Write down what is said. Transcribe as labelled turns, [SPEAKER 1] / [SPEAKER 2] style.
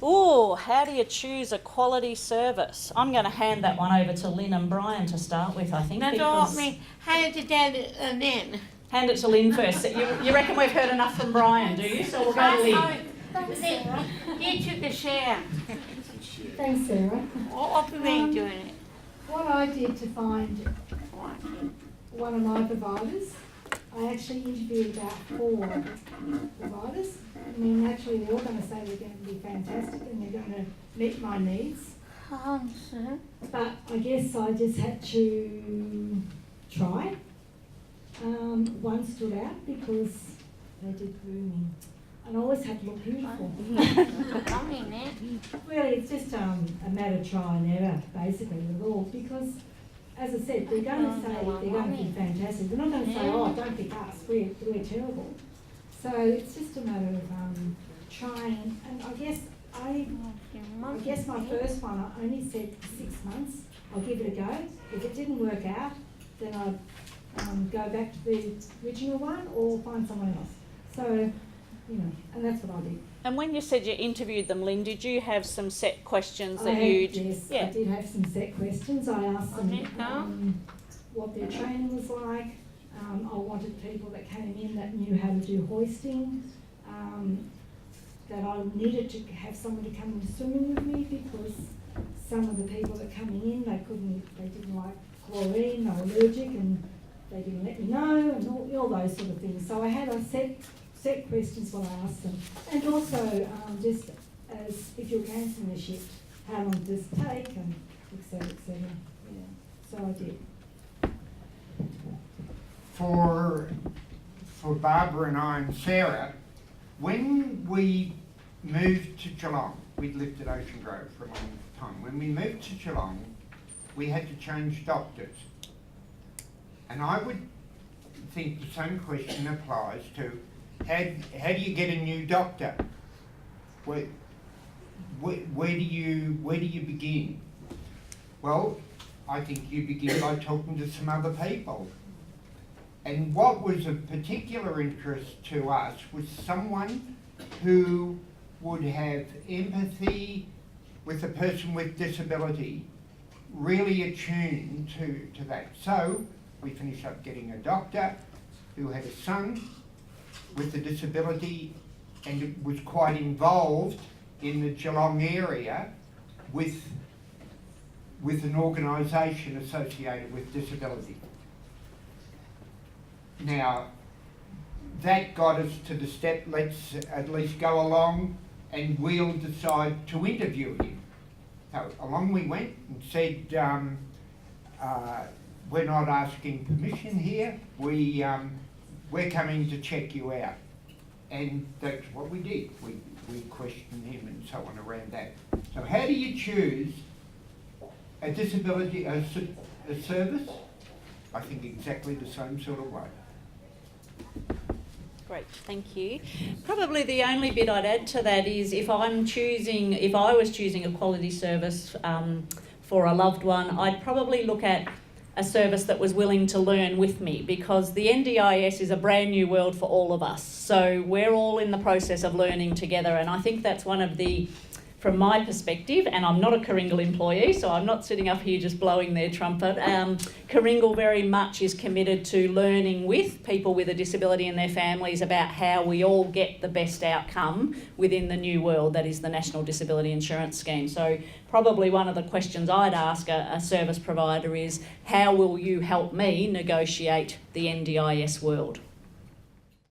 [SPEAKER 1] Oh, how do you choose a quality service? I'm going to hand that one over to Lynn and Brian to start with, I think.
[SPEAKER 2] That's all me. Hand it to Dad and then.
[SPEAKER 1] Hand it to Lynn first. You reckon we've heard enough from Brian, do you? So we'll go to Lynn.
[SPEAKER 2] Thanks, Sarah. You took a share.
[SPEAKER 3] Thanks, Sarah.
[SPEAKER 2] What have you been doing it?
[SPEAKER 3] What I did to find one of my providers, I actually interviewed about 4 providers. I mean, naturally, they're all going to say they're going to be fantastic and they're going to meet my needs.
[SPEAKER 2] Sir.
[SPEAKER 3] But I guess I just had to try. One stood out because they did grooming. And I always had to look beautiful. Really, it's just a matter of try and error, basically, with all. Because, as I said, they're going to say they're going to be fantastic. They're not going to say, oh, don't pick us, we're terrible. So it's just a matter of trying. And I guess my first one, I only said 6 months. I'll give it a go. If it didn't work out, then I'd go back to the original one or find someone else. So, and that's what I did.
[SPEAKER 1] And when you said you interviewed them, Lynn, did you have some set questions that
[SPEAKER 3] Yes, I did have some set questions. I asked them what their training was like. I wanted people that came in that knew how to do hoisting, that I needed to have someone to come in swimming with me because some of the people that coming in, they didn't like chlorine, they were allergic and they didn't let me know and all those sort of things. So I had a set questions when I asked them. And also just as if you're cancelling the shift, how long does it take and et cetera, et cetera. Yeah. So I did.
[SPEAKER 4] For Barbara and I and Sarah, when we moved to Geelong, we'd lived at Ocean Grove for a long time. When we moved to Geelong, we had to change doctors. And I would think the same question applies to how do you get a new doctor? Where do you begin? Well, I think you begin by talking to some other people. And what was of particular interest to us was someone who would have empathy with a person with disability, really attuned to that. So we finished up getting a doctor who had a son with a disability and was quite involved in the Geelong area with an organisation associated with disability. Now, that got us to the step, let's at least go along and we'll decide to interview him. So along we went and said, we're not asking permission here, we're coming to check you out. And that's what we did. We questioned him and so on around that. So how do you choose a disability, a service? I think exactly the same sort of way.
[SPEAKER 1] Great, thank you. Probably the only bit I'd add to that is if I was choosing a quality service for a loved one, I'd probably look at a service that was willing to learn with me, because the NDIS is a brand new world for all of us. So we're all in the process of learning together, and I think that's one of the, from my perspective, and I'm not a Kooringal employee, so I'm not sitting up here just blowing their trumpet. Kooringal very much is committed to learning with people with a disability and their families about how we all get the best outcome within the new world that is the National Disability Insurance Scheme. So probably one of the questions I'd ask a service provider is, how will you help me negotiate the NDIS world?